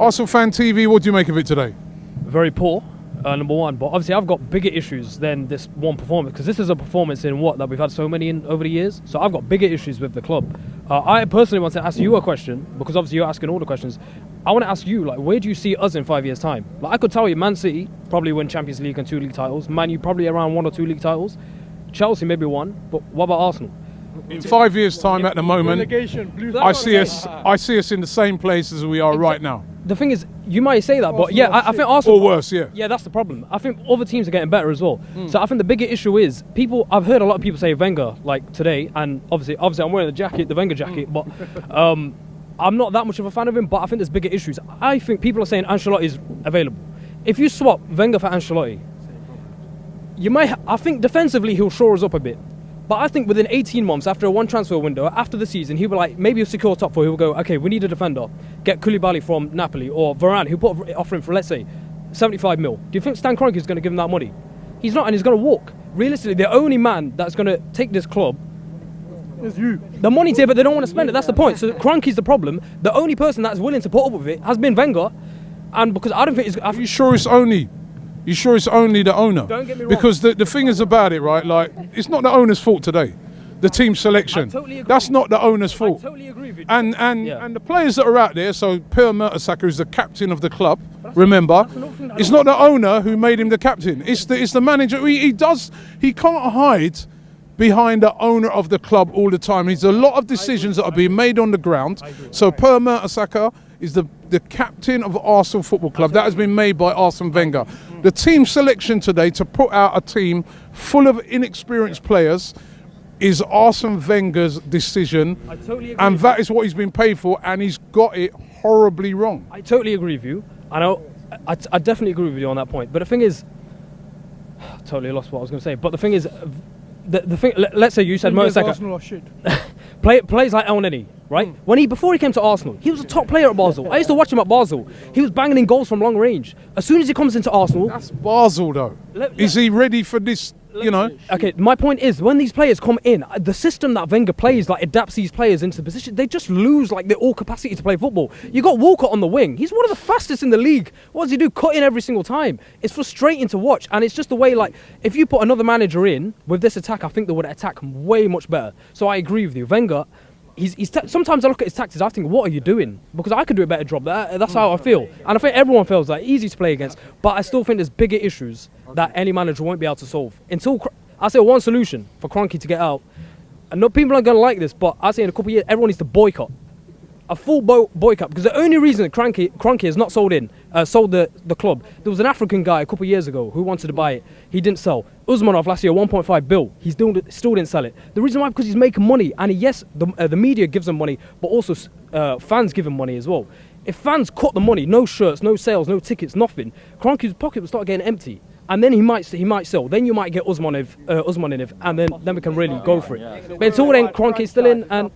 ArsenalFanTV, what do you make of it today? Very poor, number one. But obviously, I've got bigger issues than this one performance, because this is a performance in that we've had so many in over the years. So I've got bigger issues with the club. I personally want to ask you a question, because obviously you're asking all the questions. I want to ask you, like, where do you see us in 5 years' time? Like, I could tell you, Man City probably win Champions League and 2 league titles. Man U probably around 1 or 2 league titles. Chelsea maybe 1. But what about Arsenal? In 5 years' time, at the moment, I see us in the same place as we are right now. The thing is, you might say that, but yeah, I think Arsenal... Or worse, yeah. Yeah, that's the problem. I think other teams are getting better as well. So I think the bigger issue is, I've heard a lot of people say Wenger, like today, and obviously I'm wearing the Wenger jacket, but I'm not that much of a fan of him, but I think there's bigger issues. I think people are saying Ancelotti is available. If you swap Wenger for Ancelotti, I think defensively he'll shore us up a bit. But I think within 18 months, after a one transfer window, after the season, he'll be like, maybe he'll secure top 4, he'll go, okay, we need a defender. Get Koulibaly from Napoli, or Varane, he'll put an offer in for, let's say, 75 mil. Do you think Stan Kroenke is going to give him that money? He's not, and he's going to walk. Realistically, the only man that's going to take this club is you. The money's here, but they don't want to spend it. That's the point. So Kroenke's the problem. The only person that's willing to put up with it has been Wenger. And because I don't think Are you sure it's only the owner? Don't get me wrong. Because the thing is about it, right? Like, it's not the owner's fault today. The team selection. Totally agree. That's not the owner's fault. I totally agree with you. And the players that are out there, so Per Mertesacker is the captain of the club, remember? It's not the owner who made him the captain. It's the manager. He can't hide behind the owner of the club all the time. There's a lot of decisions that are being made on the ground. So Per Mertesacker is the captain of Arsenal Football Club. That has been made by Arsene Wenger. The team selection today to put out a team full of inexperienced players is Arsene Wenger's decision. I totally agree. And that is what he's been paid for, and he's got it horribly wrong. I totally agree with you. I definitely agree with you on that point. But the thing is, I totally lost what I was going to say. But the thing is, the thing. Let's say you said Mertesacker. Arsenal are shit. Players like El Neni, right? Before he came to Arsenal, he was a top player at Basel. I used to watch him at Basel. He was banging in goals from long range. As soon as he comes into Arsenal, that's Basel though. Is he ready for this? You know. Okay, my point is, when these players come in, the system that Wenger plays, like, adapts these players into the position, they just lose, like, their all capacity to play football. You got Walcott on the wing. He's one of the fastest in the league. What does he do? Cut in every single time. It's frustrating to watch, and it's just the way, like, if you put another manager in with this attack, I think they would attack way much better. So I agree with you. Wenger, sometimes I look at his tactics, I think, what are you doing? Because I could do a better job. That's how I feel. And I think everyone feels like easy to play against, but I still think there's bigger issues that any manager won't be able to solve. I say one solution for Kroenke to get out. And no, people aren't going to like this, but I say in a couple of years, everyone needs to boycott. A full boycott. Because the only reason Kroenke has not sold the club, there was an African guy a couple of years ago who wanted to buy it. He didn't sell. Usmanov last year, 1.5 bill. He still didn't sell it. The reason why, because he's making money. And yes, the media gives him money, but also fans give him money as well. If fans cut the money, no shirts, no sales, no tickets, nothing, Kroenke's pocket will start getting empty. And then he might sell. Then you might get Usmanov, and then we can really go for it. But until then, Kroenke's still in, and